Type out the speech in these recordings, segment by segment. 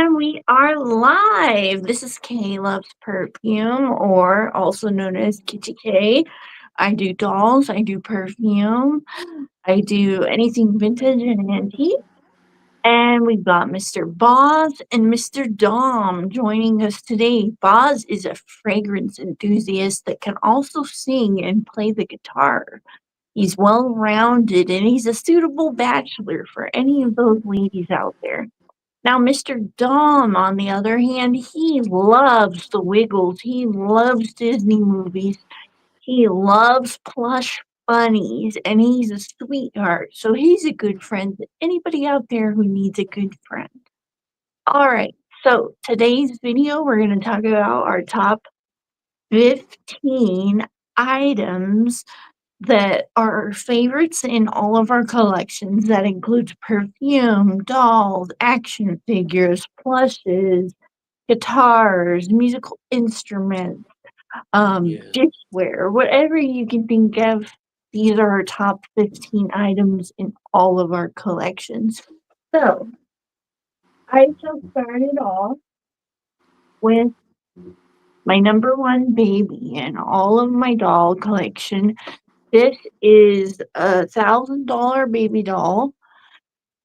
And we are live. This is K Loves Perfume, or also known as Kitty K. I do dolls, I do perfume, I do anything vintage and antique. And we've got Mr. Boz and Mr. Dom joining us today. Boz is a fragrance enthusiast that can also sing and play the guitar. He's well rounded and he's a suitable bachelor for any of those ladies out there. Now, Mr. Dom, on the other hand, he loves the Wiggles. He loves Disney movies. He loves plush bunnies, and he's a sweetheart. So he's a good friend to anybody out there who needs a good friend. All right. So today's video, we're going to talk about our top 15 items that are our favorites in all of our collections. That includes perfume, dolls, action figures, plushes, guitars, musical instruments, Yeah. dishware, whatever you can think of. These are our top 15 items in all of our collections. So I shall start it off with my number one baby in all of my doll collection. This is a $1,000 baby doll.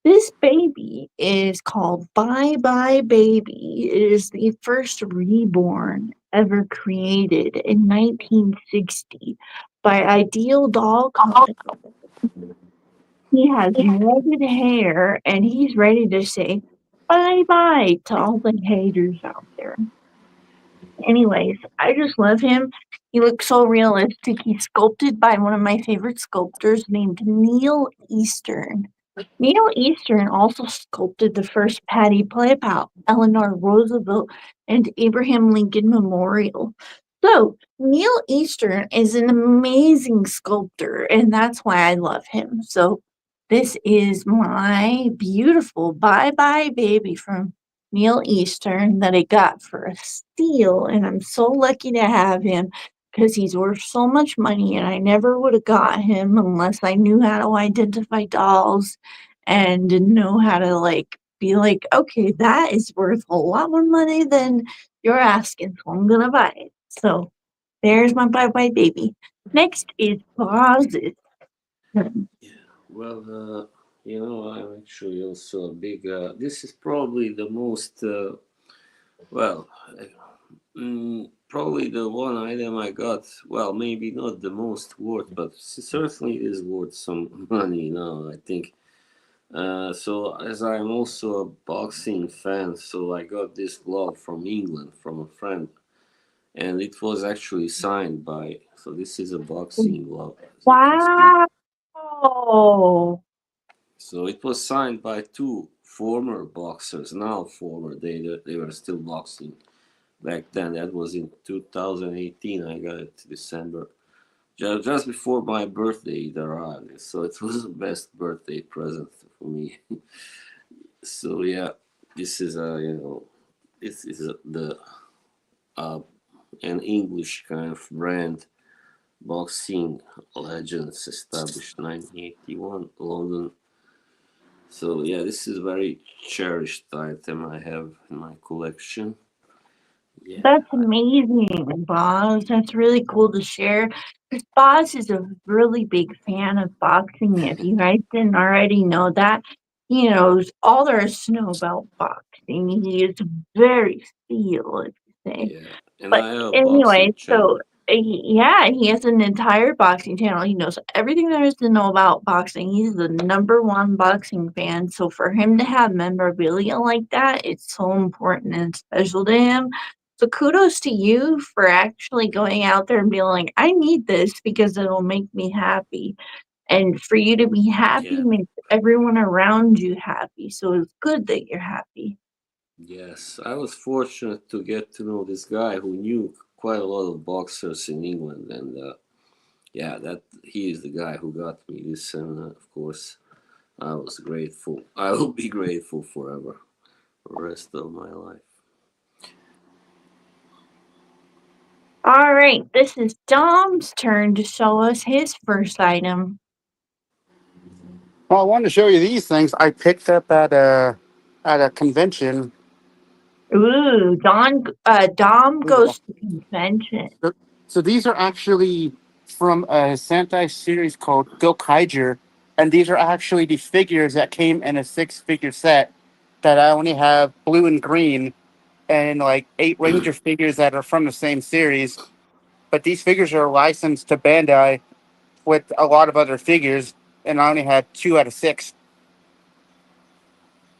This baby is called Bye Bye Baby. It is the first reborn ever created in 1960 by Ideal Doll Company. He has matted hair and he's ready to say bye bye to all the haters out there. Anyways, I just love him. He looks so realistic. He's sculpted by one of my favorite sculptors named Neil Eastern. Neil Eastern also sculpted the first Patty Playout, Eleanor Roosevelt, and Abraham Lincoln Memorial. So, Neil Eastern is an amazing sculptor, and that's why I love him. So, this is my beautiful Bye Bye Baby from Neil Eastern that I got for a steal, and I'm so lucky to have him because he's worth so much money, and I never would have got him unless I knew how to identify dolls and know how to be like, okay, that is worth a lot more money than you're asking, so I'm gonna buy it. So there's my Bye Bye Baby. Next is Boz's. Yeah. Well, I'm actually also a big. This is probably the most. Well, Probably the one item I got. Well, maybe not the most worth, but certainly is worth some money now. I think. So, as I'm also a boxing fan, so I got this glove from England from a friend, and it was actually signed by. So this is a boxing glove, as you can see. Wow. So it was signed by two former boxers, now former. They were still boxing back then. That was in 2018. I got it December, just before my birthday it arrived. So it was the best birthday present for me. So yeah, this is this is the uh, an English kind of brand. Boxing Legends established 1981 London. So yeah, this is a very cherished item I have in my collection. Yeah, That's amazing, Boz. That's really cool to share. 'Cause Boz is a really big fan of boxing. If you guys didn't already know that, he knows all there is to know about boxing. He is very skilled, to say. yeah, and But I have a anyway, boxing so channel. yeah, he has an entire boxing channel. He knows everything there is to know about boxing. He's the number one boxing fan. So for him to have memorabilia like that, it's so important and special to him. So kudos to you for actually going out there and being like, I need this because it'll make me happy. And for you to be happy Yeah, makes everyone around you happy. So it's good that you're happy. yes, I was fortunate to get to know this guy who knew quite a lot of boxers in England, and yeah, that he is the guy who got me this, and of course, I was grateful. I will be grateful forever, for the rest of my life. All right, this is Dom's turn to show us his first item. Well, I wanted to show you these things I picked up at a convention Ooh, Dom Ooh. goes to convention. So these are actually from a Sentai series called Gokaiger, and these are actually the figures that came in a six-figure set that I only have blue and green, and like 8 Ranger figures that are from the same series. But these figures are licensed to Bandai with a lot of other figures, and I only had 2 out of 6.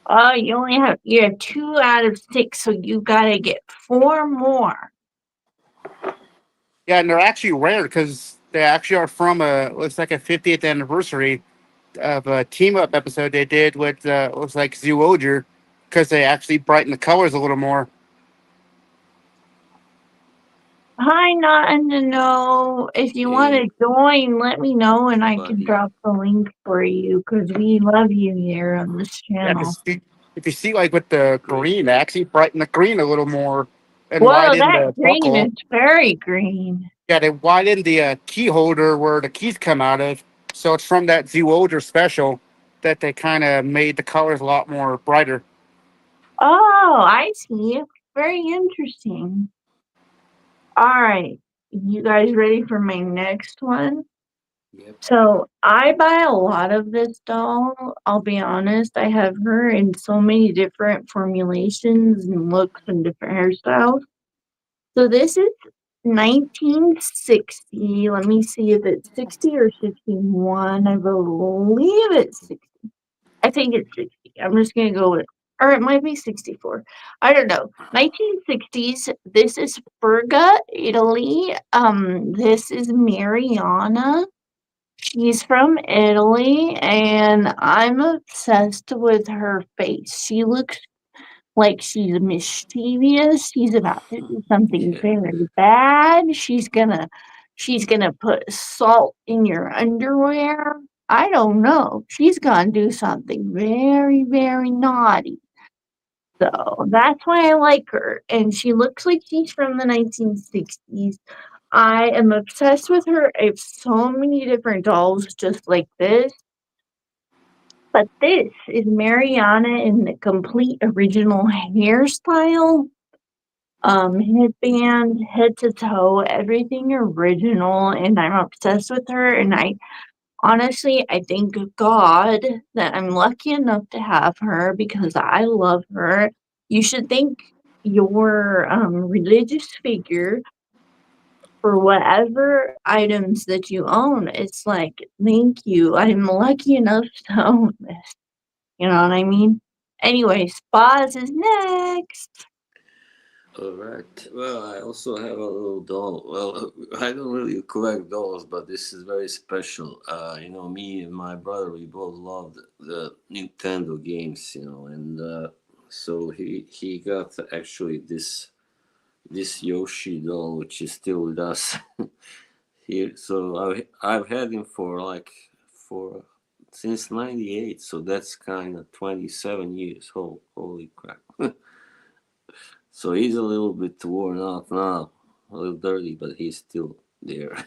Oh, you have 2 out of 6, so you gotta get 4 more. Yeah, and they're actually rare because they actually are from a looks like a 50th anniversary of a team up episode they did with looks like Zoologer because they actually brighten the colors a little more. Hi, not and to know if you want Hey, to join. Let me know, and I can buddy. drop the link for you because we love you here on this Yeah, channel. because if you see like with the Great. green, they actually brighten the green a little more and Whoa, widen that the green buckle. is very green. Yeah, they widen the key holder where the keys come out of. So it's from that Zoologer special that they kind of made the colors a lot more brighter. Oh, I see. Very interesting. All right, you guys ready for my next one? Yep. So I buy a lot of this doll. I'll be honest. I have her in so many different formulations and looks and different hairstyles. So this is 1960. Let me see if it's 60 or 61. I believe it's 60. I think it's 60. I'm just gonna go with, or it might be 64. I don't know. 1960s. This is Ferga, Italy. This is Mariana. She's from Italy, and I'm obsessed with her face. She looks like she's mischievous. She's about to do something Yeah. very bad. She's gonna put salt in your underwear. I don't know. She's gonna do something very, very naughty. So that's why I like her. And she looks like she's from the 1960s. I am obsessed with her. I have so many different dolls just like this. But this is Mariana in the complete original hairstyle, headband, head to toe, everything original, and I'm obsessed with her. And I thank God that I'm lucky enough to have her because I love her. You should thank your religious figure for whatever items that you own. It's like, thank you. I'm lucky enough to own this. You know what I mean? Anyway, Spas is next. All right. Well, I also have a little doll. Well, I don't really collect dolls, but this is very special. Me and my brother, we both loved the Nintendo games, and so he got actually this Yoshi doll, which is still with us here. So I've had him for since '98. So that's kind of 27 years. Holy crap! So he's a little bit worn out now, a little dirty, but he's still there.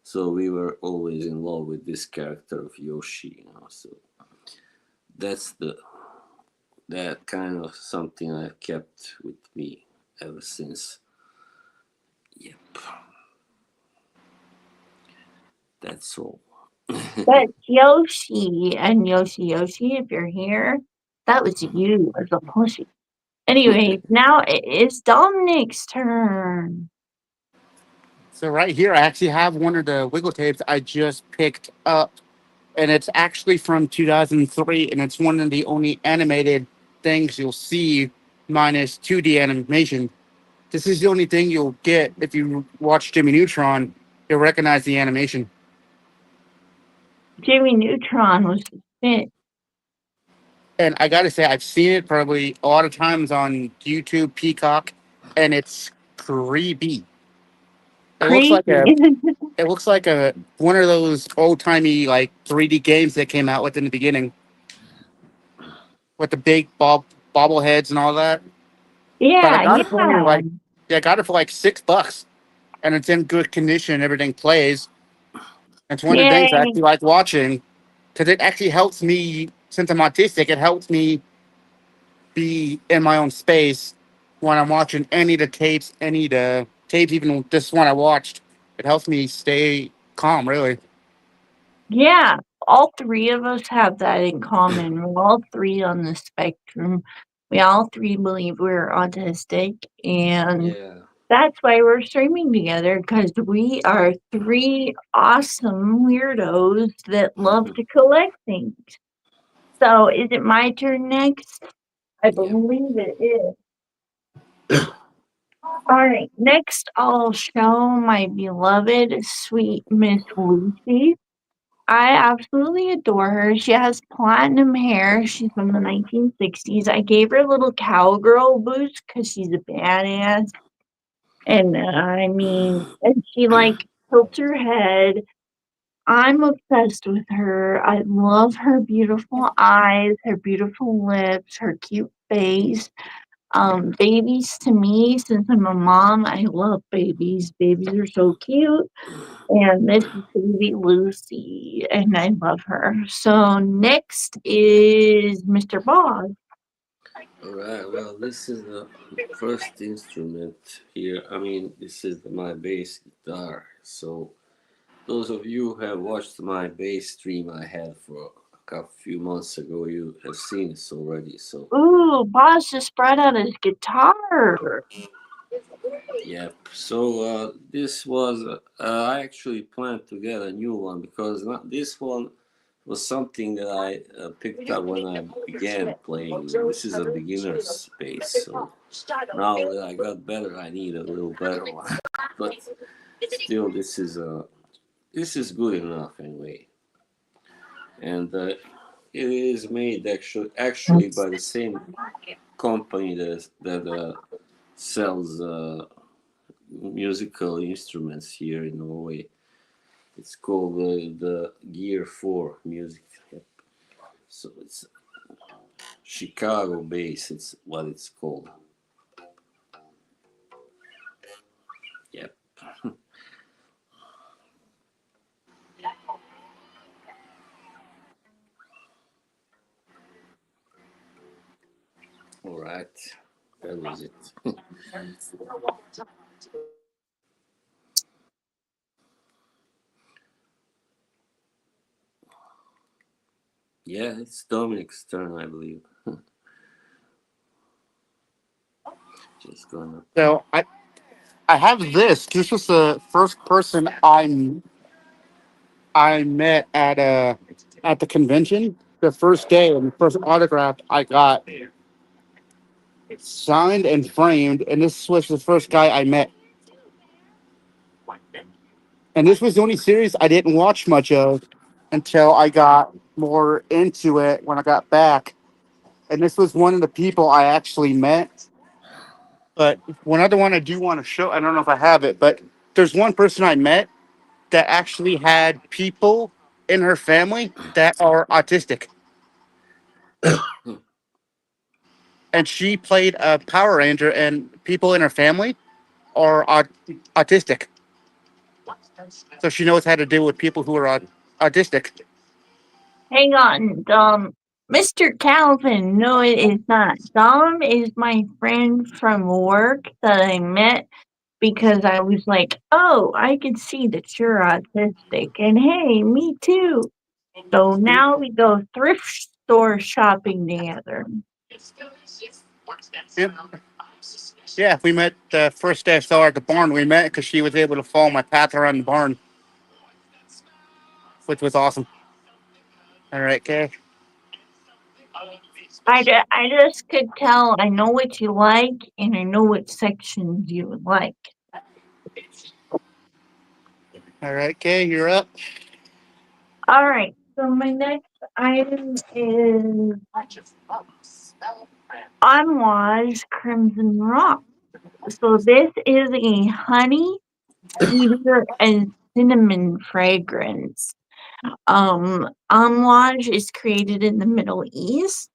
So we were always in love with this character of Yoshi. So that's that kind of something I kept with me ever since. Yep, that's all. That's Yoshi. And Yoshi, if you're here, that was you as a plushie. Anyways, now it is Dominic's turn. So right here, I actually have one of the Wiggle tapes I just picked up, and it's actually from 2003, and it's one of the only animated things you'll see minus 2D animation. This is the only thing you'll get if you watch Jimmy Neutron. You'll recognize the animation. Jimmy Neutron was the fit. And I gotta say, I've seen it probably a lot of times on YouTube, Peacock, and it's creepy. It looks Creepy. like a it looks like a one of those old timey like 3D games that came out with in the beginning with the big bobbleheads and all that. But I Yeah, got it for only yeah. like yeah, I got it for like $6, and it's in good condition. Everything plays. It's one of the things I Yay. actually like watching because it actually helps me since I'm autistic. It helps me be in my own space when I'm watching any of the tapes, even this one I watched. It helps me stay calm, really. Yeah, all three of us have that in common. We're all three on the spectrum. We all three believe we're autistic, and Yeah. that's why we're streaming together because we are three awesome weirdos that love to collect things. So, is it my turn next? I Yep. believe it is. All right, next I'll show my beloved sweet Miss Lucy. I absolutely adore her. She has platinum hair. She's from the 1960s. I gave her a little cowgirl boost because she's a badass. And and she like tilts her head. I'm obsessed with her. I love her beautiful eyes, her beautiful lips, her cute face. Babies to me, since I'm a mom, I love babies. Babies are so cute. And this is baby Lucy, and I love her. So next is Mr. Bob. All right. Well, this is the first instrument here. I mean, this is my bass guitar. So those of you who have watched my bass stream I had for a few months ago, you have seen this already. So Ooh, Boz just brought out his guitar. yep. So this was I actually planned to get a new one because this one was something that I picked up when I began playing. This is a beginner's bass, so now that I got better, I need a little better one. But still, this is good enough anyway, and it is made actually by the same company that sells musical instruments here in Norway. It's called the Gear 4 Music. Yep. So it's Chicago bass. It's what it's called. Yep. All right. That was it. Yeah, it's Dominic's turn, I believe. Just gonna. So I have this. This was the first person I met at the convention. The first day and the first autograph I got signed and framed, and this was the first guy I met. And this was the only series I didn't watch much of until I got more into it when I got back. And this was one of the people I actually met. But one other one I do want to show, I don't know if I have it, but there's one person I met that actually had people in her family that are autistic. And she played a Power Ranger, and people in her family are autistic. So she knows how to deal with people who are autistic. Hang on, Mr. Calvin. No, it is not. Dom is my friend from work that I met because I was like, oh, I can see that you're autistic. And hey, me too. So now we go thrift store shopping together. Yep. Yeah, we met the first day I saw her at the barn. We met because she was able to follow my path around the barn, which was awesome. All right, Kay. I just could tell I know what you like and I know what sections you would like. All right, Kay, you're up. All right, so my next item is Amouage Crimson Rock. So this is a honey, cedar, and cinnamon fragrance. Amouage is created in the Middle East,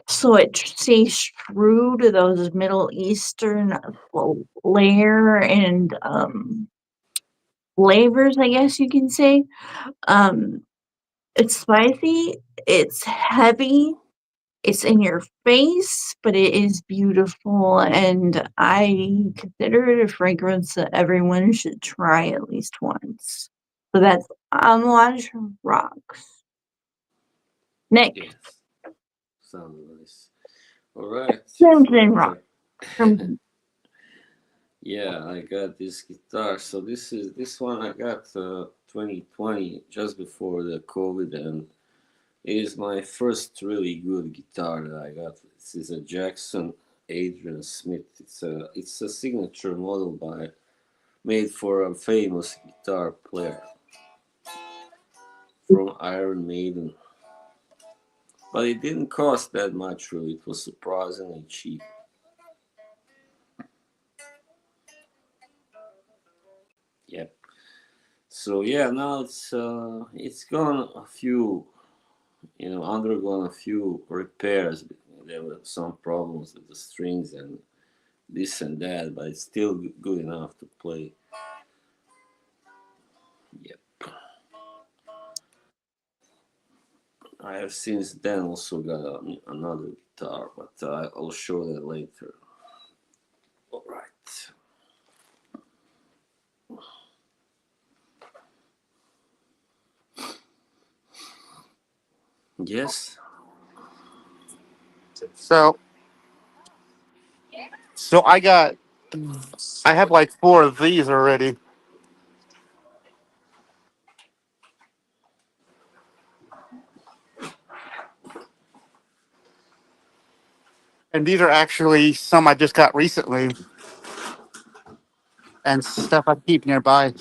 so it stays true to those Middle Eastern flair and flavors, I guess you can say. Um, it's spicy, it's heavy, It's in your face, but it is beautiful, and I consider it a fragrance that everyone should try at least once. So that's Amouage Rocks. Next, Yes. Sounds nice. All right. Crimson Rock. Crimson. Yeah, I got this guitar. So this one I got 2020 just before the COVID, and it is my first really good guitar that I got. This is a Jackson Adrian Smith. It's a signature model by made for a famous guitar player from Iron Maiden. But it didn't cost that much really. It was surprisingly cheap. Yep. So yeah, now it's gone a few, undergone a few repairs. There were some problems with the strings and this and that, but it's still good enough to play. Yep. I have since then also got another guitar, but I'll show that later. All right. Yes. So I have like four of these already, and these are actually some I just got recently, and stuff I keep nearby,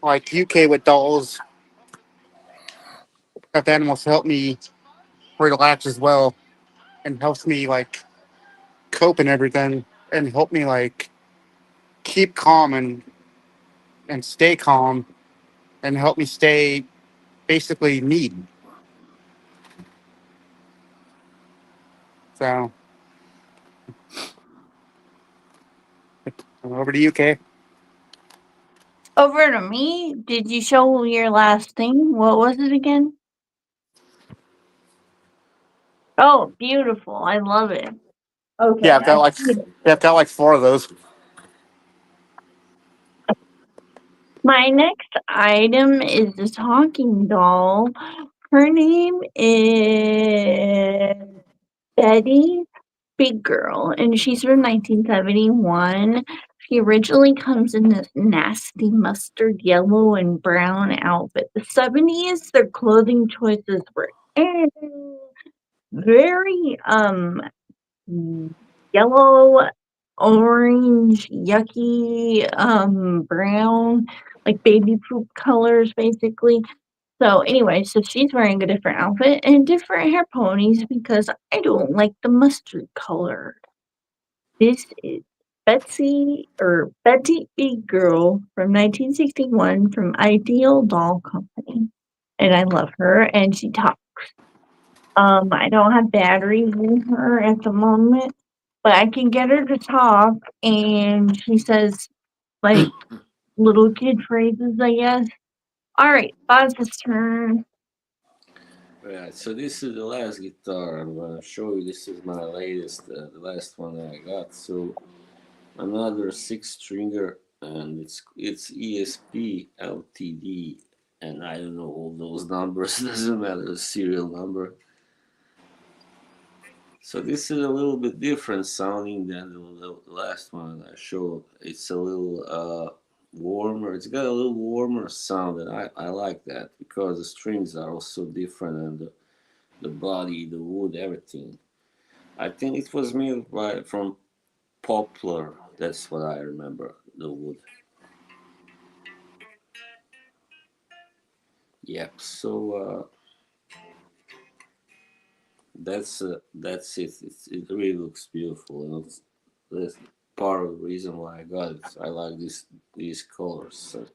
like UK with dolls. Stuffed animals help me relax as well, and helps me like cope and everything, and help me like keep calm and stay calm, and help me stay basically me. So over to UK. Over to me. Did you show your last thing? What was it again? Oh, beautiful. I love it. Okay. Yeah, I've got like four of those. My next item is the talking doll. Her name is Betty Big Girl, and she's from 1971. She originally comes in this nasty mustard yellow and brown outfit. The 70s, their clothing choices were very yellow, orange, yucky, brown, like baby poop colors, basically. So anyway, so she's wearing a different outfit and different hair ponies because I don't like the mustard color. This is Betty Big Girl from 1961 from Ideal Doll Company. And I love her and she talks. I don't have batteries in her at the moment, but I can get her to talk and she says like little kid phrases, I guess. All right, Buz's turn. Right. So this is the last guitar I'm gonna show you. This is my latest, the last one that I got. So another six stringer, and it's ESP LTD, and I don't know all those numbers. Doesn't matter the serial number. So this is a little bit different sounding than the last one I showed. It's a little warmer. It's got a little warmer sound, and I like that because the strings are also different, and the body, the wood, everything. I think it was made from poplar. That's what I remember. The wood. Yep. So that's it. It really looks beautiful, and that's part of the reason why I got it. I like these colors. So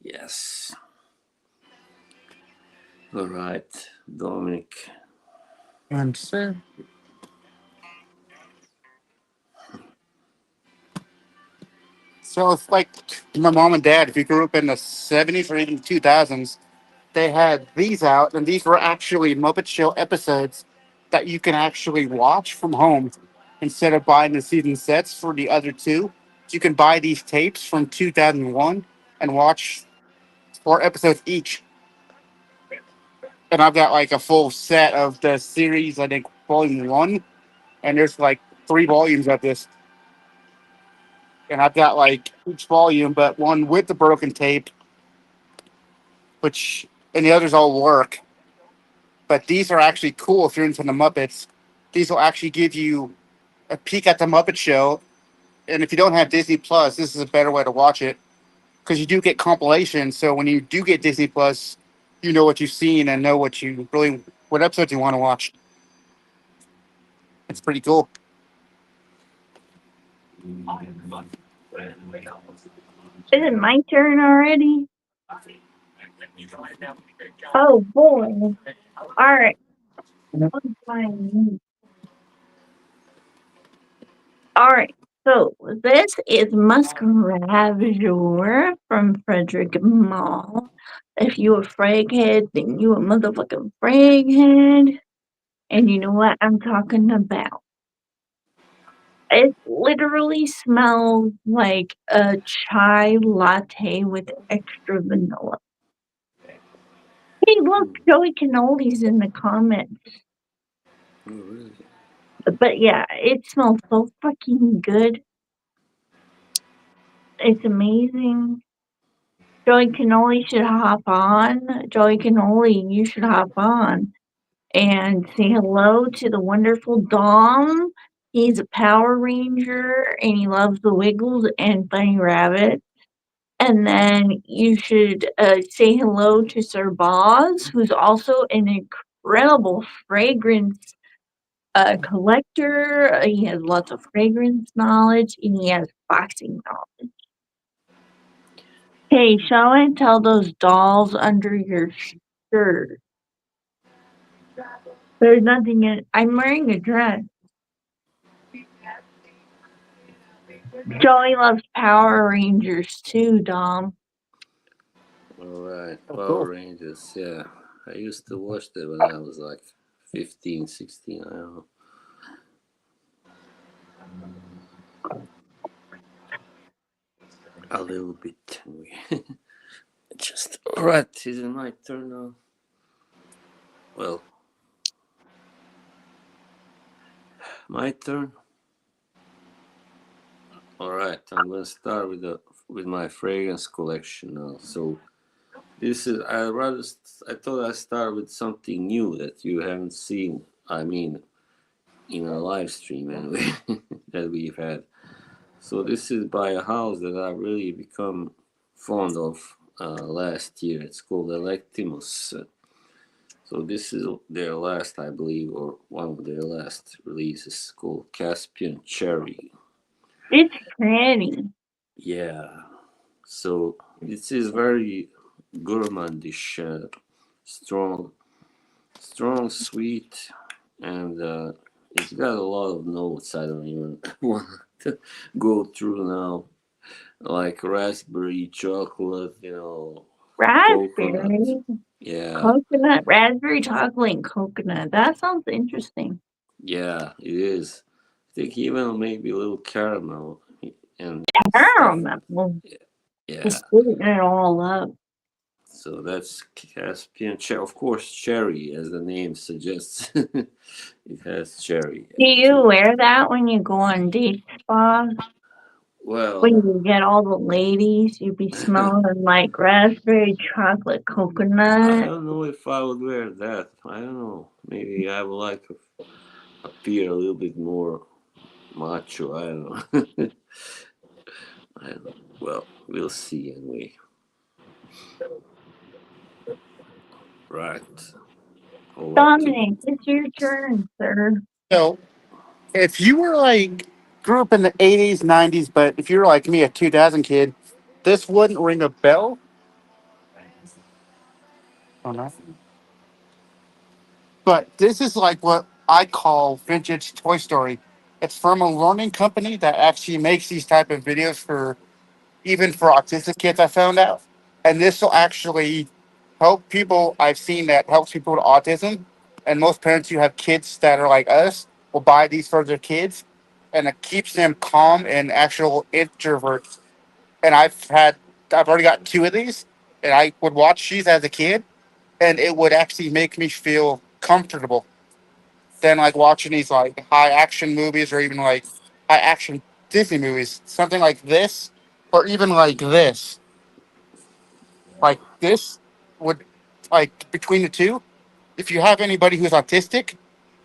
yes. All right, Dominic. And so it's like my mom and dad. If you grew up in the '70s or even 2000s, they had these out, and these were actually Muppet Show episodes that you can actually watch from home instead of buying the season sets for the other two. You can buy these tapes from 2001 and watch 4 episodes each. And I've got like a full set of the series, I think, volume one, and there's like 3 volumes of this. And I've got like each volume, but one with the broken tape, which, and the others all work. But these are actually cool if you're into the Muppets. These will actually give you a peek at the Muppet Show. And if you don't have Disney Plus, this is a better way to watch it because you do get compilations. So when you do get Disney Plus, you know what you've seen and know what episodes you want to watch. It's pretty cool. Is it my turn already? Oh boy. Alright. Alright. So this is Musk Ravager from Frederick Mall. If you a fraghead, then you a motherfucking fraghead. And you know what I'm talking about. It literally smells like a chai latte with extra vanilla. Hey, look, Joey Cannolis in the comments. Oh, really? But yeah, it smells so fucking good. It's amazing. Joey Cannoli should hop on. Joey Cannoli, you should hop on and say hello to the wonderful Dom. He's a Power Ranger and he loves the Wiggles and Bunny Rabbit. And then you should say hello to Sir Boz, who's also an incredible fragrance collector. He has lots of fragrance knowledge and he has boxing knowledge. Hey, shall I tell those dolls under your shirt? There's nothing in it. I'm wearing a dress. Joey loves Power Rangers too, Dom. Alright, Oh, Power cool. Rangers, yeah. I used to watch that when I was like 15, 16, I don't know. A little bit. Just alright, is it my turn now? Well, my turn. Alright, I'm gonna start with my fragrance collection now. So this is I thought I'd start with something new that you haven't seen. I mean, in a live stream anyway that we've had. So this is by a house that I've really become fond of last year. It's called Electimus. So this is their last, I believe, or one of their last releases, called Caspian Cherry. It's pretty. Yeah. So this is very gourmandish, strong, sweet, and it's got a lot of notes. I don't even want to go through now, like raspberry, chocolate, coconut. Raspberry, Yeah, coconut, raspberry, chocolate, and coconut. That sounds interesting. yeah, it is. I think even maybe a little caramel and stuff. Caramel. Yeah. Just sweeten it all up. So that's Caspian cherry. Of course, cherry, as the name suggests. It has cherry. Do you wear that when you go on date spa? Well, When you get all the ladies, you be smelling like raspberry, chocolate, I coconut. don't know if I would wear that. I don't know. Maybe I would like to appear a little bit more macho. I don't know. I don't know. Well, we'll see anyway. Right. Over to Dominic, it's your turn, sir. So if you were like, grew up in the 80s, 90s, but if you were like me, a 2000 kid, this wouldn't ring a bell. Oh, no. But this is like what I call vintage Toy Story. It's from a learning company that actually makes these type of videos for even for autistic kids. I found out, and this will actually help people I've seen that helps people with autism, and most parents who have kids that are like us will buy these for their kids, and it keeps them calm and actual introverts. And I've already got two of these, and I would watch these as a kid, and it would actually make me feel comfortable than like watching these like high action movies or even like high action Disney movies. Something like this, or even like this. Like this would like between the two, if you have anybody who's autistic,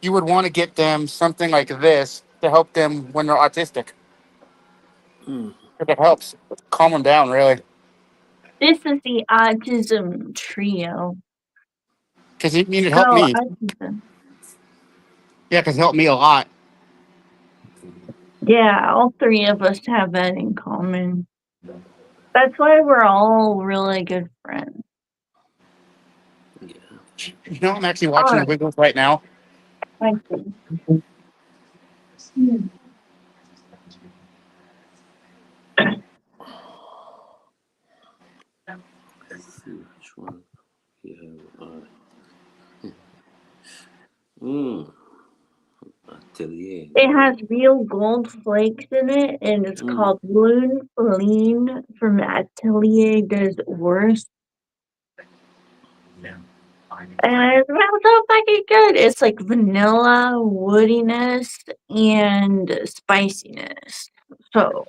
you would want to get them something like this to help them when they're autistic. Mm. If it helps calm them down, really. This is the autism trio. Because it it helped Oh, me. autism. Yeah, because it helped me a lot. Yeah, all three of us have that in common. That's why we're all really good friends. Yeah. You know, I'm actually All watching The right, Wiggles right now. I see. Hmm. Let's see which one we have. Mm. Atelier. It has real gold flakes in it, and it's Mm. called Lune Feline from Atelier des Ours. And it smells so fucking good. It's like vanilla, woodiness, and spiciness. So,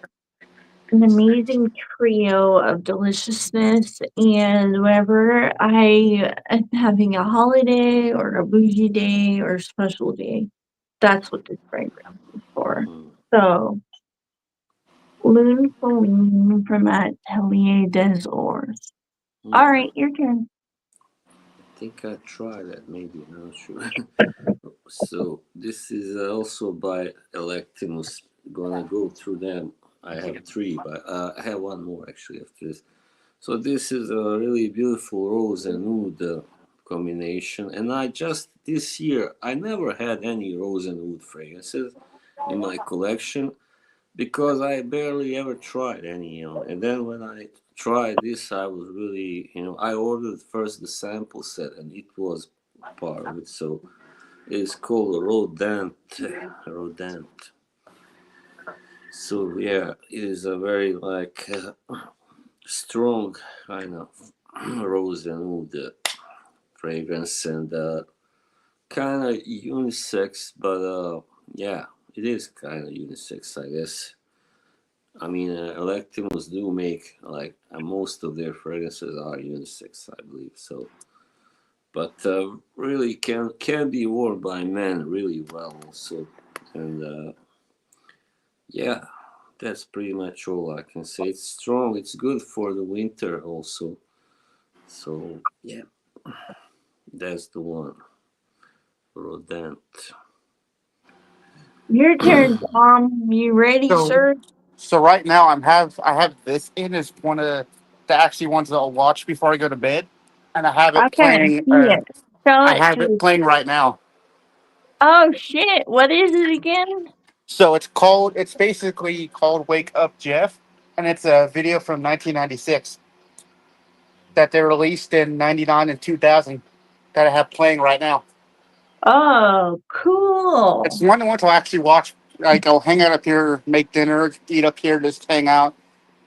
an amazing trio of deliciousness. And whenever I am having a holiday or a bougie day or a special day, that's what this fragrance is for. Mm. So, Lune Feline from Atelier des Ours. Mm. All right, your turn. I think I tried that. Maybe I'm not sure. So this is also by Electimus. Gonna go through them. I have three, but I have one more actually after this. So this is a really beautiful rose and wood combination, and I just this year I never had any rose and wood fragrances in my collection because I barely ever tried any, And then when I tried this, I was really, I ordered first the sample set, and it was part of it. So it's called Rodent. Rodent. So yeah, it is a very like strong kind of rose and wood fragrance and kind of unisex, but yeah, it is kind of unisex, I guess. I mean, Electimus do make like most of their fragrances are unisex, I believe. So, but really can be worn by men really well also, and yeah, that's pretty much all I can say. It's strong. It's good for the winter also. So yeah, that's the one. Rodent. Your turn, Tom. You ready, So, sir? so right now I have this in as one of the actually ones that I'll watch before I go to bed, and I have it Okay, playing. see it. Show I it have it to. playing right now. Oh shit! What is it again? So it's basically called Wake Up Jeff, and it's a video from 1996 that they released in 99 and 2000 that I have playing right now. Oh, It's cool. one I want to actually watch. Like I'll hang out up here, make dinner, eat up here, just hang out,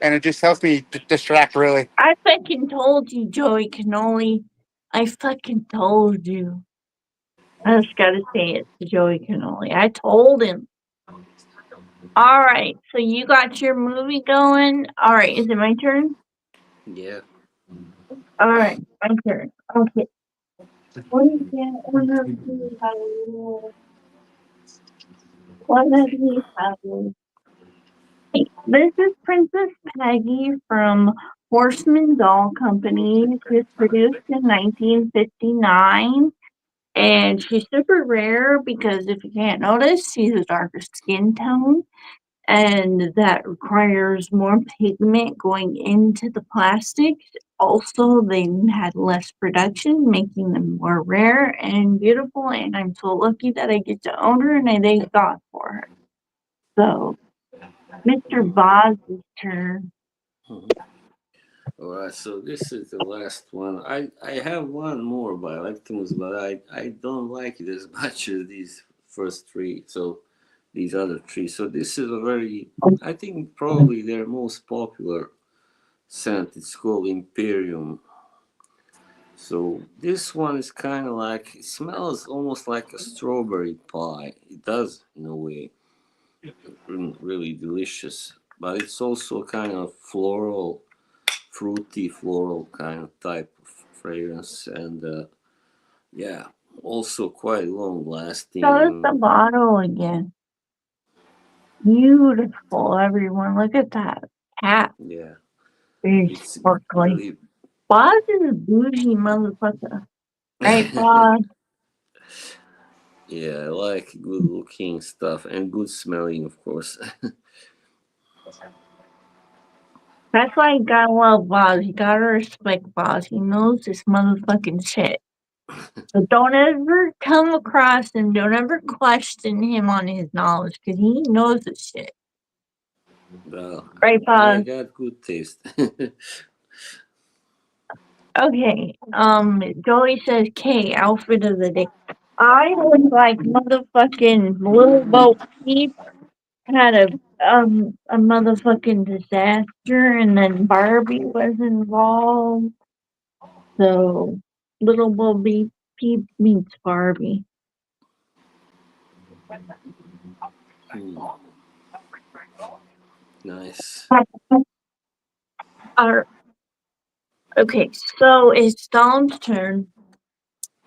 and it just helps me distract really. I fucking told you, Joey Cannoli. I fucking told you. I just gotta say it to Joey Cannoli. I told him. All right, so you got your movie going. All right, is it my turn? Yeah. All right, my turn. Okay. What is that? What have we have? This is Princess Peggy from Horseman Doll Company. She was produced in 1959, and she's super rare because if you can't notice, she's a darker skin tone, and that requires more pigment going into the plastics. Also, they had less production, making them more rare and beautiful, and I'm so lucky that I get to own her, and I thank God for her. So, Mr. Mm. Boz's turn. Mhm. All right, so this is the last one. I have one more by Lactamus, but I don't like it as much as these first three. So these other three. So this is a very, I think probably their most popular scent. It's called Imperium. So this one is kind of like, it smells almost like a strawberry pie. It does in a way, really delicious. But it's also kind of floral, fruity floral kind of type of fragrance, and yeah, also quite long Show us lasting. the bottle again. Beautiful, everyone. Look at that cap. Yeah, Very it's sparkly. really Boz is a bougie motherfucker. Right, Boz? yeah, I like good looking stuff and good smelling, of course. That's why you gotta love Boz. You gotta respect Boz. He knows this motherfucking shit. So don't ever come across him. Don't ever question him on his knowledge because he knows this shit. Well, Right, I Boz? got good taste. Okay. Joey says K, outfit of the day. I look like motherfucking Little Bo Peep had a motherfucking disaster and then Barbie was involved. So Little Bo Peep meets Barbie. Hmm, nice. Uh, okay, so it's Dom's turn.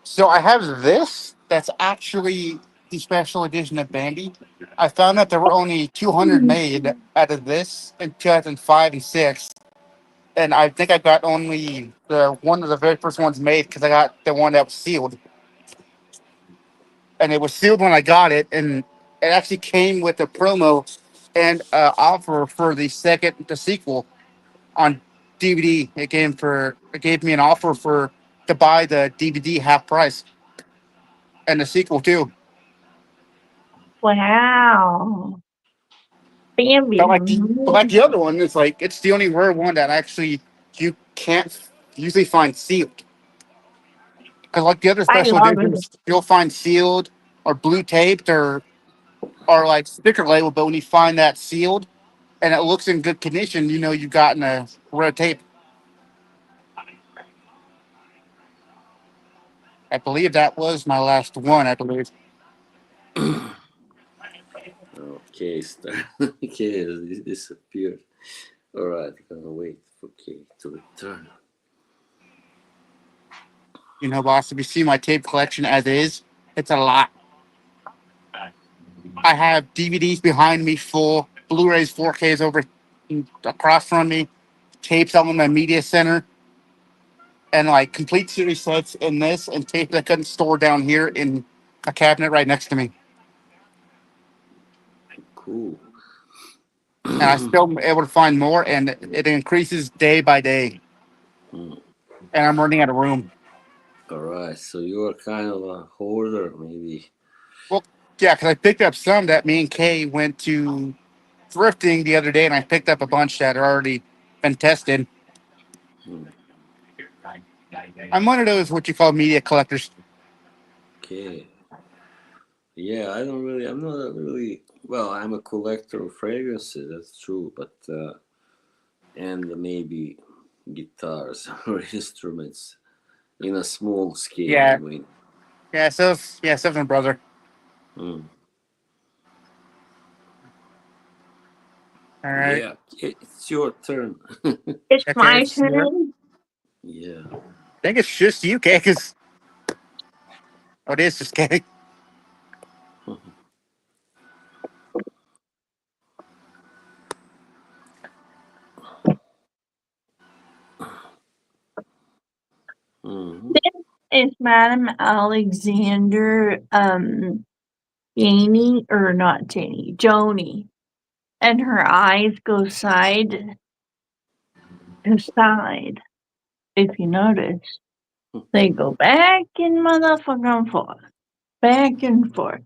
So I have this. That's actually the special edition of Bambi. I found out there were only 200 made out of this in 2005 and six, and I think I got only the one of the very first ones made because I got the one that was sealed, and it was sealed when I got it, and it actually came with a promo and offer for the sequel on DVD. It gave me an offer for to buy the DVD half price and the sequel too. Wow. Bambi. But like the other one, it's like it's the only rare one that actually you can't usually find sealed. Because like the other I special love it. editions, you'll find sealed or blue taped or like sticker label. But when you find that sealed and it looks in good condition, you know you've gotten a rare tape. I believe that was my last one. I believe. Okay, star. Okay, it disappeared. All right, gonna wait for K to return. You know, boss, if you see my tape collection as is, it's a lot. I have DVDs behind me full, Blu-rays, 4Ks over across from me, tapes out in my media center, and like complete series sets in this, and tape that I couldn't store down here in a cabinet right next to me. Cool. And I still am able to find more, and it increases day by day. Hmm. And I'm running out of room. All right, so you are kind of a hoarder, maybe. Well, yeah, because I picked up some that me and Kay went to thrifting the other day, and I picked up a bunch that had already been tested. Hmm. I'm one of those what you call media collectors. Okay. Yeah, I don't really. I'm not a really. Well, I'm a collector of fragrances. That's true, but and maybe guitars or instruments in a small scale. I Yeah, mean. so my brother. Hmm. All right, Yeah, it's your turn. It's okay. my Sure. turn. Yeah. I think it's just you, Kay, because oh, it is just Kay. Hmm. It's Madame Alexander Janie or not Janie, Joni. And her eyes go side to side. If you notice. They go back and motherfucking forth. Back and forth.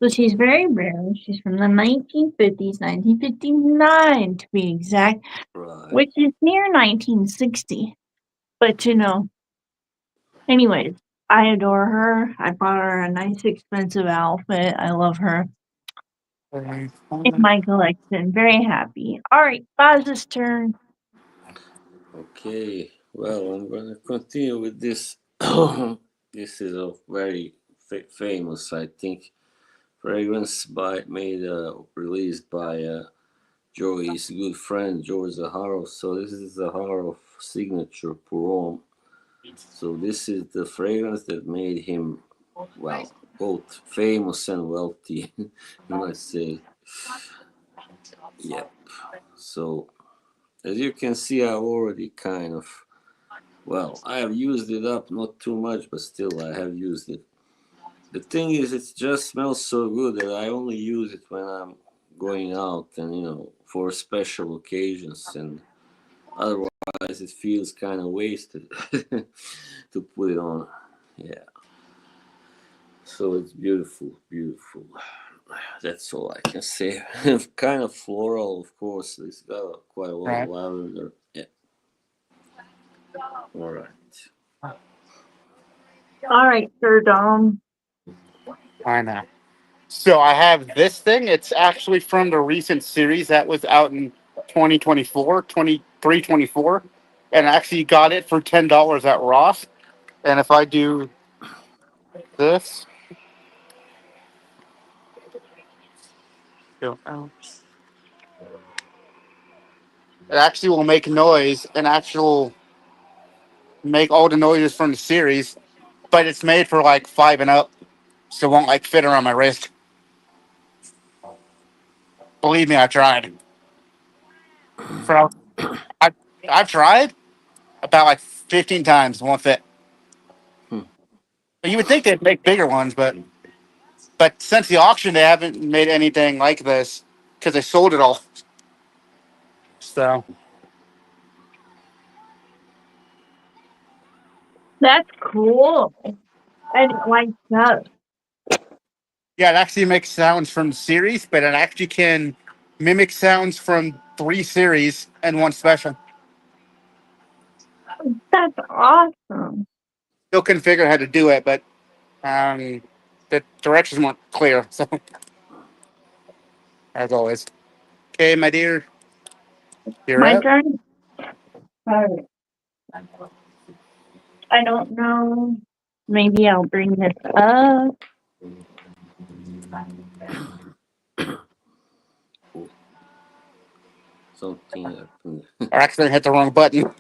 So she's very rare. She's from the 1950s, 1959 to be exact, Right. which is near 1960. But anyways, I adore her. I bought her a nice expensive outfit. I love her in my collection. Very happy. All right, Baz's turn. Okay. Well, I'm gonna continue with this. This is a very famous, I think, fragrance made released by Joey's good friend George Zaharoff. So this is Zaharoff signature Pour. So this is the fragrance that made him, well, both famous and wealthy, you might say. Yep. So as you can see, I already kind of, well, I have used it up, not too much, but still I have used it. The thing is, it just smells so good that I only use it when I'm going out and, for special occasions, and otherwise it feels kind of wasted to put it on. Yeah. So it's beautiful, beautiful. That's all I can say. Kind of floral, of course. It's got quite a lot of Right. lavender. Yeah. All right. All right, Sir Dom. I know. So I have this thing. It's actually from the recent series that was out in 2024, 23, 24, and I actually got it for $10 at Ross. And if I do this, it actually will make noise and actually make all the noises from the series, but it's made for like 5 and up, so it won't like fit around my wrist. Believe me, I tried. For I, I've tried about like 15 times, it won't fit. Hmm. But you would think they'd make bigger ones, but since the auction, they haven't made anything like this because they sold it all. So That's cool. I didn't like that. yeah, it actually makes sounds from the series, but it actually can mimic sounds from 3 series and one special. That's awesome. Still couldn't figure out how to do it, but um, the directions weren't clear. So as always, okay, my dear, you're My up. turn. All right. I don't know. Maybe I'll bring this up. Oh, something happened. I accidentally hit the wrong button.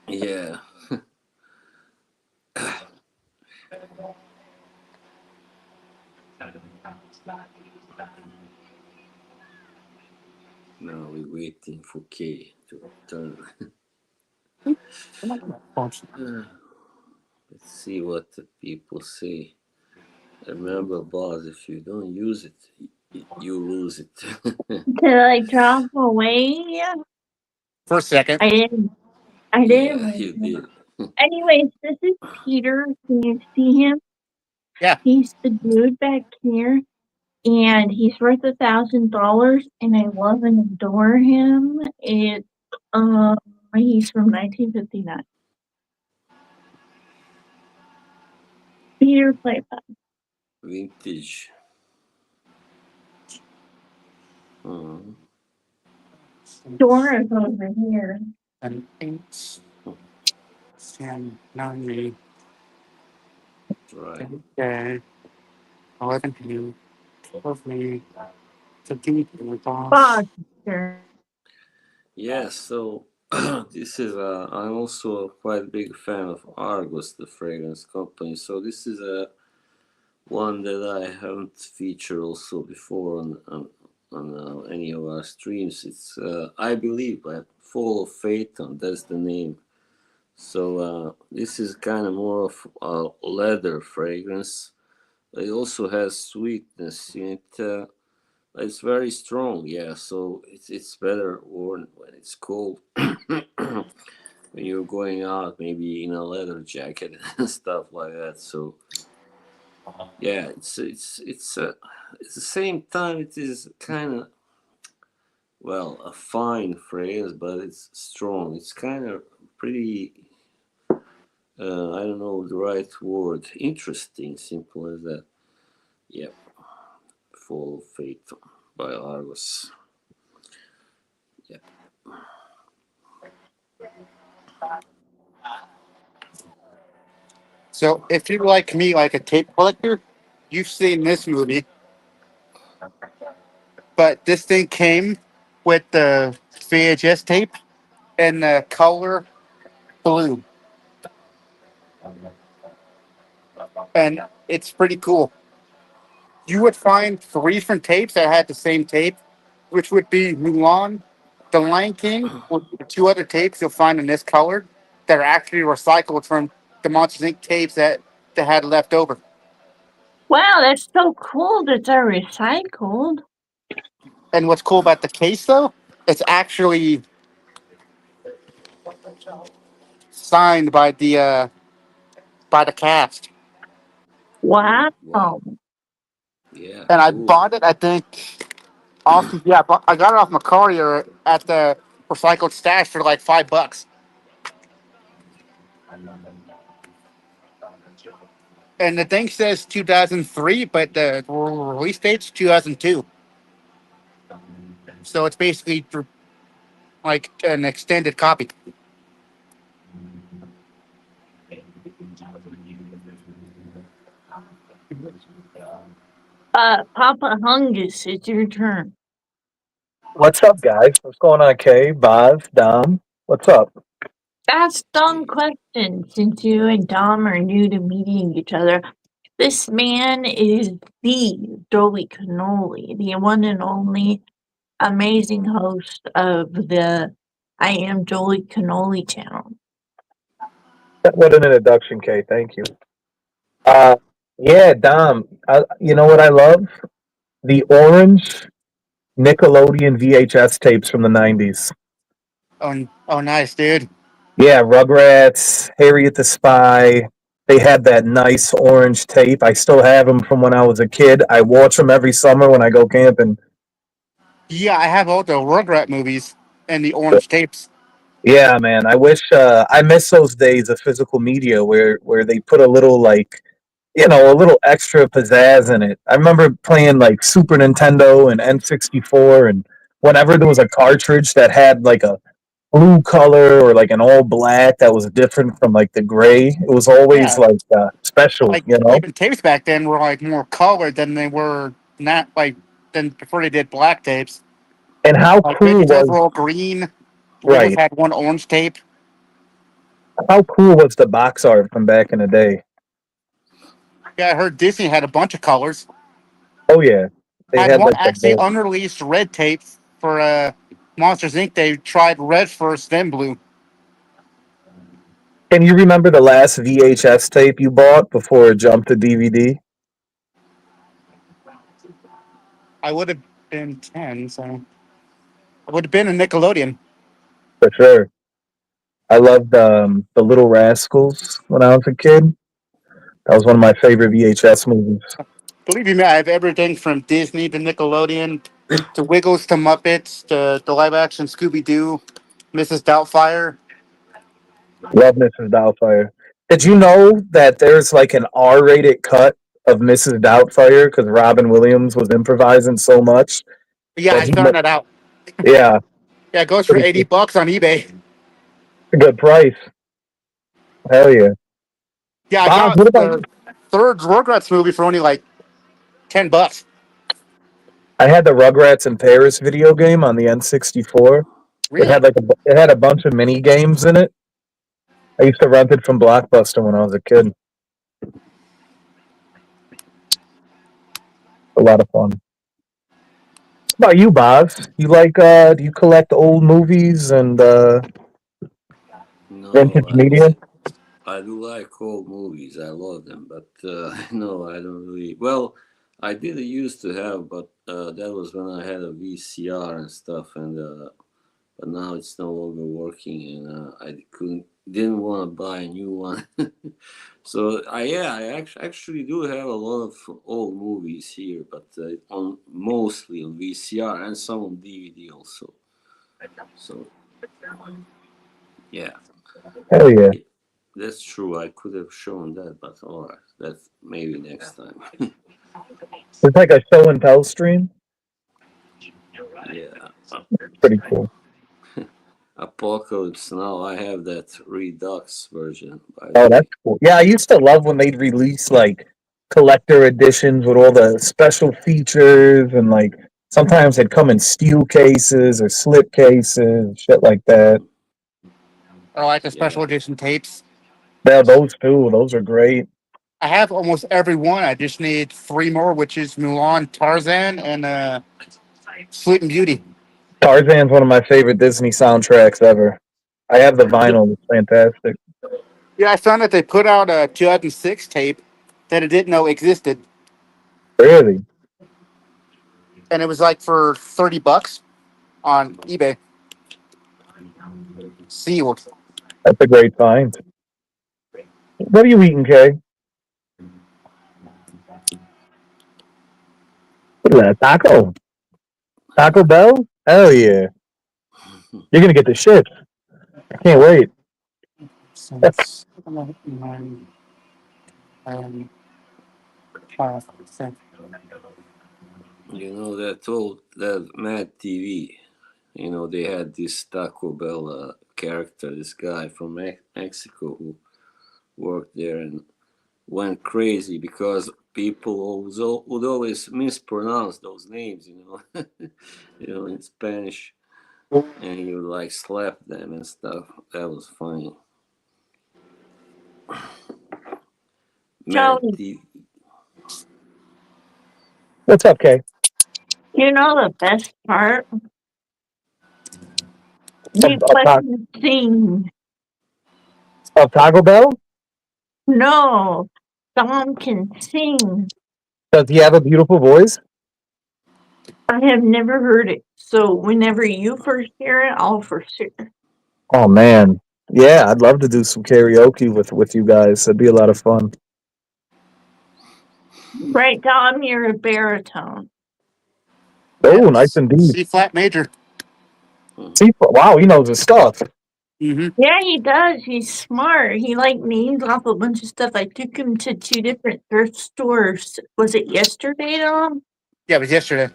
Yeah. Now we're waiting for Kay to turn. Let's see what the people say. Remember, boss, if you don't use it, you lose it. Did I drop away? For a second. I didn't. I Yeah, didn't. you did. Anyways, this is Peter. Can you see him? Yeah. He's the dude back here, and he's worth $1,000, and I love and adore him. He's from 1959. Peter Playback. Vintage. Mhm. Dora's over here. And 8, 10, 9, Right. 10, 11, 12, 13, 14, Foster. Yes, so this is I'm also a quite big fan of Argos, the fragrance company. So this is a one that I haven't featured also before on any of our streams. It's I believe by Fall of Phaeton. That's the name. So this is kind of more of a leather fragrance. It also has sweetness in it. It's very strong, yeah. So it's better worn when it's cold. When you're going out, maybe in a leather jacket and stuff like that. So Yeah, it's the same time. It is kind of, well, a fine phrase, but it's strong. It's kind of pretty. I don't know the right word. Interesting, simple as that. Yep. Fall of Faith by Argos. Yep. So if you're like me, like a tape collector, you've seen this movie, but this thing came with the VHS tape and the color blue, and it's pretty cool. You would find three different tapes that had the same tape, which would be Mulan, The Lion King, or the two other tapes you'll find in this color that are actually recycled from the Monsters Inc. tapes that they had left over. Wow, that's so cool that they're recycled. And what's cool about the case, though, it's actually signed by the cast. Wow. Wow. Yeah. And I Cool. bought it, I think, off. Yeah, I got it off Macarier at the recycled stash for like $5. And the thing says 2003, but the release date's 2002. So it's basically like an extended copy. Papa Hungus, it's your turn. What's up, guys? What's going on, Kay, Boz, Dom? What's up? That's dumb Hey. question since you and Dom are new to meeting each other. This man is the Jolie Cannoli, the one and only amazing host of the I Am Jolie Cannoli channel. What an introduction, Kay. Thank you. Uh, yeah, Dom. You know what I love? The orange Nickelodeon VHS tapes from the '90s. Oh, nice, dude. Yeah, Rugrats, Harriet the Spy. They had that nice orange tape. I still have them from when I was a kid. I watch them every summer when I go camping. Yeah, I have all the Rugrat movies and the orange tapes. Yeah, man. I wish I miss those days of physical media where they put a little like a little extra pizzazz in it. I remember playing like Super Nintendo and N64, and whenever there was a cartridge that had like a blue color or like an all black that was different from like the gray, it was always Yeah, like special, like you know? even tapes back then were like more colored than they were not like than before they did black tapes. And how Like cool Videos was were all green. We always right? had one orange tape. How cool was the box art from back in the day? Yeah, I heard Disney had a bunch of colors. Oh yeah, they Had had one like actually unreleased red tape for Monsters Inc. They tried red first, then blue. Can you remember the last VHS tape you bought before it jumped to DVD? I would have been 10, so I would have been a Nickelodeon. For sure. I loved the Little Rascals when I was a kid. That was one of my favorite VHS movies. Believe you me, I have everything from Disney to Nickelodeon to Wiggles to Muppets to the live action Scooby Doo, Mrs. Doubtfire. Love Mrs. Doubtfire. Did you know that there's like an R-rated cut of Mrs. Doubtfire because Robin Williams was improvising so much Yeah, that I found that out. yeah, Yeah, it goes for pretty $80 on eBay. good price. Hell yeah. Yeah, I Bob, got what about the third Rugrats movie for only like $10. I had the Rugrats in Paris video game on the N64. It Really? had it had a bunch of mini games in it. I used to rent it from Blockbuster when I was a kid. A lot of fun. What about you, Boz? You like do you collect old movies and No, vintage media? I do like old movies. I love them, but no, I don't really. Well, I did used to have, but that was when I had a VCR and stuff, and but now it's no longer working, and I couldn't didn't want to buy a new one. So I actually do have a lot of old movies here, but on mostly on VCR and some on DVD also. So yeah, Hell yeah. that's true. I could have shown that, but all right, that's maybe next time. It's like a show and tell stream. Yeah, Pretty cool. Apocalypse Now. I have that Redux version, by the Oh, way. that's cool. Yeah, I used to love when they'd release like collector editions with all the special features and like sometimes they'd come in steel cases or slip cases, shit like that. Or like the Yeah, special edition tapes. Yeah, those too. Those are great. I have almost every one. I just need three more, which is Mulan, Tarzan, and Sleeping Beauty. Tarzan's one of my favorite Disney soundtracks ever. I have the vinyl. It's fantastic. Yeah, I found that they put out a 2006 tape that I didn't know existed, Really? and it was like for $30 on eBay. Sealed. That's a great find. What are you eating, Kay? What is that? Taco? Taco Bell? Hell yeah. You're gonna get the shit. I can't wait. Since 5%. you know that Mad TV. You know they had this Taco Bell character, this guy from Mexico who worked there and went crazy because people would always mispronounce those names, in Spanish, and he would like slap them and stuff. That was funny. Mad Joey, TV. What's up, Kay? you know the best part? Of, He of, Ta- fucking sing. of Taco Bell? No, Dom can sing. Does he have a beautiful voice? I have never heard it. So whenever you first hear it, I'll first hear it. Oh man. Yeah, I'd love to do some karaoke with you guys. That'd be a lot of fun. Right, Dom, you're a baritone. Oh, nice indeed. C flat major. See, wow, he knows his stuff. Mm-hmm. Yeah, he does. He's smart. He like names off a bunch of stuff. I took him to 2 different thrift stores. Was it yesterday, Dom? Yeah, it was yesterday.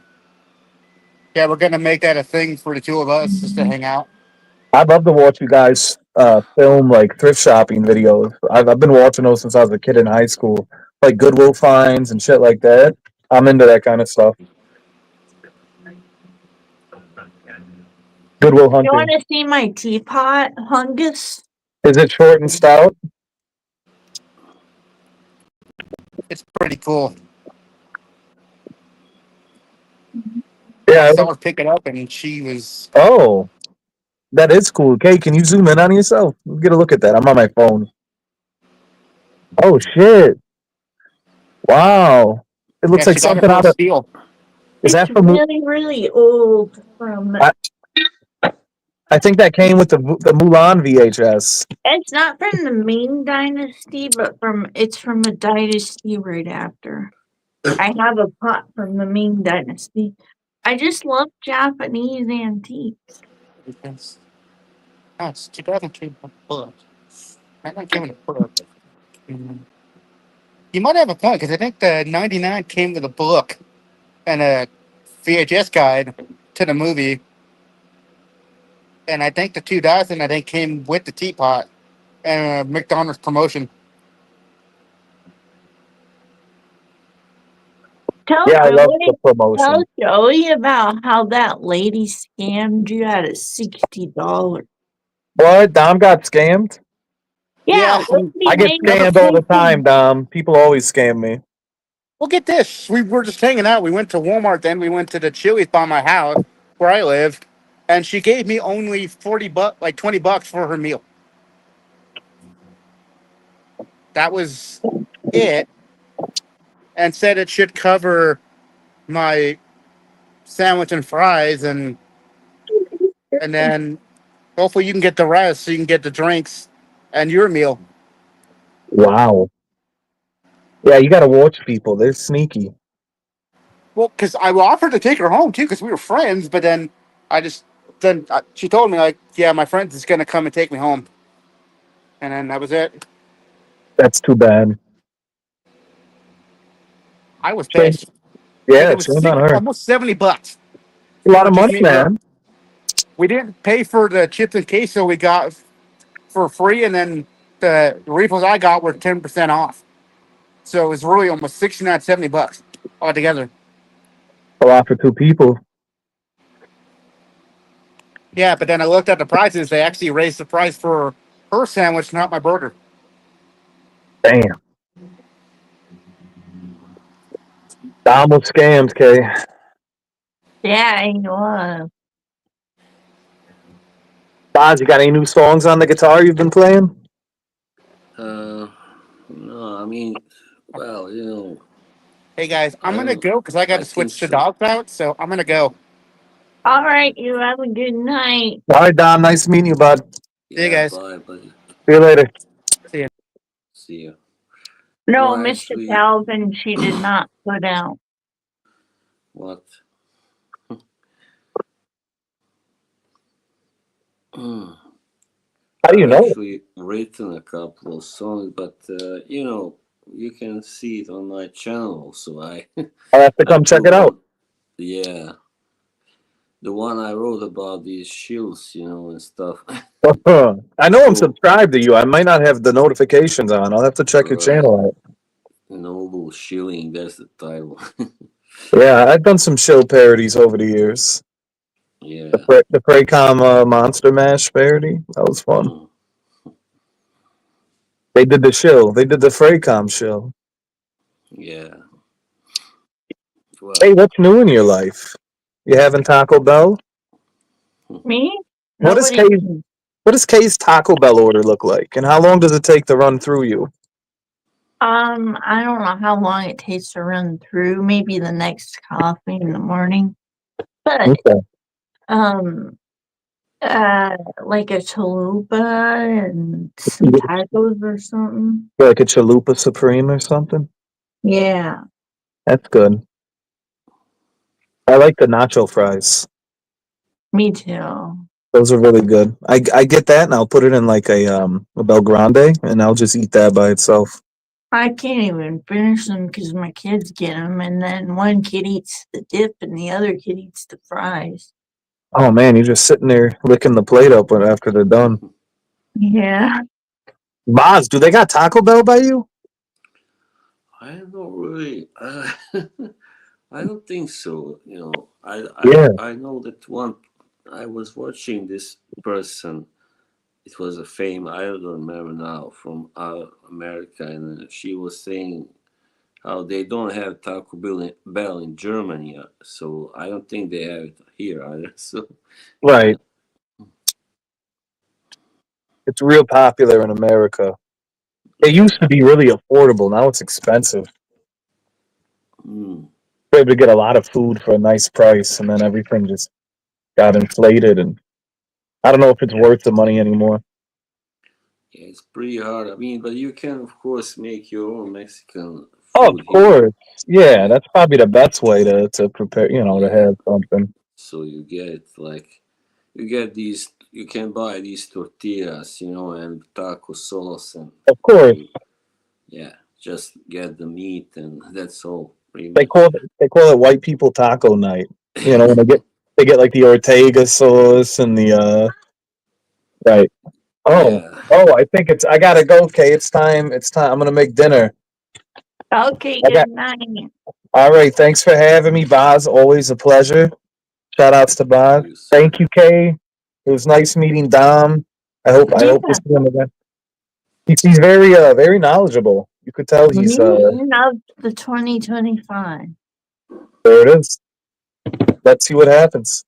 Yeah, we're gonna make that a thing for the two of us just to hang out. I'd love to watch you guys film like thrift shopping videos. I've been watching those since I was a kid in high school, like Goodwill finds and shit like that. I'm into that kind of stuff. Goodwill You hunting. want to see my teapot, Hungus? Is it short and stout? It's pretty cool. Yeah. I saw her pick it up, and she was. Oh, that is cool. Okay, can you zoom in on yourself? Get a look at that. I'm on my phone. Oh shit! Wow, it looks Yeah, like she got it something for out a of. steal. Is that It's from? really, really old. From I think that came with the Mulan VHS. it's not from the Ming Dynasty, but it's from a dynasty right after. I have a pot from the Ming Dynasty. I just love Japanese antiques. Because, oh, it's 2003 book. I'm not giving a book. Mm. You might have a point because I think the '99 came with a book and a VHS guide to the movie, and I think the 2000 came with the teapot and a McDonald's promotion. Tell Yeah, I love the Tell promotion. Joey about how that lady scammed you out of $60. What? Dom got scammed? Yeah, Yeah, I get scammed all the time, Dom. People always scam me. well, get this. We were just hanging out. We went to Walmart, then we went to the Chili's by my house where I live, and she gave me only $40, like $20 for her meal. That was it, and said it should cover my sandwich and fries, and then hopefully you can get the rest so you can get the drinks and your meal. Wow. Yeah, you got to watch people. They're sneaky. Well, because I offered to take her home too, because we were friends. But then she told me like, yeah, my friend is gonna come and take me home, and then that was it. That's too bad. I was Shame. pissed. Like Yeah, it was shame on her. almost $70 A lot for of just money, me and her. man. We didn't pay for the chips and queso we got for free, and then the refills I got were 10% off. So it was really almost 69, $70 altogether. A lot for two people. Yeah, but then I looked at the prices. They actually raised the price for her sandwich, not my burger. Damn. Almost scams, Kay. Yeah, I know. Boz, you got any new songs on the guitar you've been playing? No, I mean, well, you know, Hey guys, I'm I gonna don't. go because I got I to think switch the so. dogs out. So I'm gonna go. All right, you have a good night. All right, Dom. Nice meeting you, bud. See you Yeah, guys. bye, buddy. See you later. See ya. See you. No, No, Mr. actually, Calvin, she did not put out. what? How do you I've know? actually written a couple of songs, but you know, you can see it on my channel. So I'll have to I come check put it out. yeah, the one I wrote about these shields, you know, and stuff. I know I'm So subscribed to you. I might not have the notifications on. I'll have to check your right, channel out. Noble Shilling. That's the title. Yeah, I've done some show parodies over the years. Yeah. The Preycom Monster Mash parody. That was fun. Mm. They did the show. They did the Freycom show. Yeah. Hey, Well, what's new in your life? You having Taco Bell? Me? What does Nobody. Kay's Taco Bell order look like? And how long does it take to run through you? I don't know how long it takes to run through. Maybe the next coffee in the morning. But Okay. like a chalupa and some tacos or something. Like a Chalupa Supreme or something? Yeah, That's good. I like the nacho fries. me too. Those are really good. I get that and I'll put it in like a Bel Grande and I'll just eat that by itself. I can't even finish them because my kids get them, and then one kid eats the dip and the other kid eats the fries. Oh man, you're just sitting there licking the plate up after they're done. Yeah. Boz, do they got Taco Bell by you? I don't really. I don't think so. You know, Yeah. I know that one. I was watching this person. It was a fame. I don't remember now from America, and she was saying how they don't have Taco Bell in Germany. So I don't think they have it here either. So Right. It's real popular in America. It used to be really affordable. Now it's expensive. Mm. You're able to get a lot of food for a nice price, and then everything just got inflated. And I don't know if it's worth the money anymore. Yeah, it's pretty hard. I mean, but you can of course make your own Mexican Oh, of food here. course. Yeah, that's probably the best way to prepare, to Yeah. have something. So you get like you get these. You can buy these tortillas, you know, and taco sauce, and Of course. yeah, just get the meat, and that's all. Pretty They much. call it white people taco night. When they get like the Ortega sauce and the right. Oh, Yeah. I think I gotta go, Kay. It's time. It's time. I'm gonna make dinner. Okay, I got good night. all right. Thanks for having me, Boz. Always a pleasure. Shout outs to Boz. You, sir. Thank you, Kay. It was nice meeting Dom. I hope Yeah. to see him again. He's very very knowledgeable. You could tell he's Meeting of the 2025. there it is. Let's see what happens.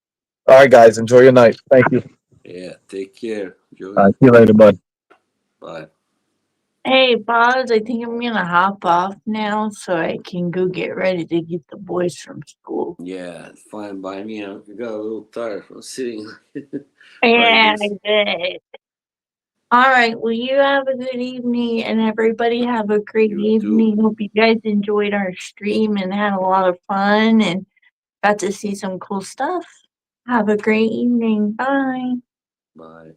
All right, guys. Enjoy your night. Thank you. Yeah. Take care. Joey. See you later, bud. Bye. Hey, Boz, I think I'm gonna hop off now so I can go get ready to get the boys from school. Yeah, fine by me. I got a little tired from sitting Yeah, like this. I did. All right. Well, you have a good evening, and everybody have a great You too. evening. Hope you guys enjoyed our stream and had a lot of fun and got to see some cool stuff. Have a great evening. Bye. Bye.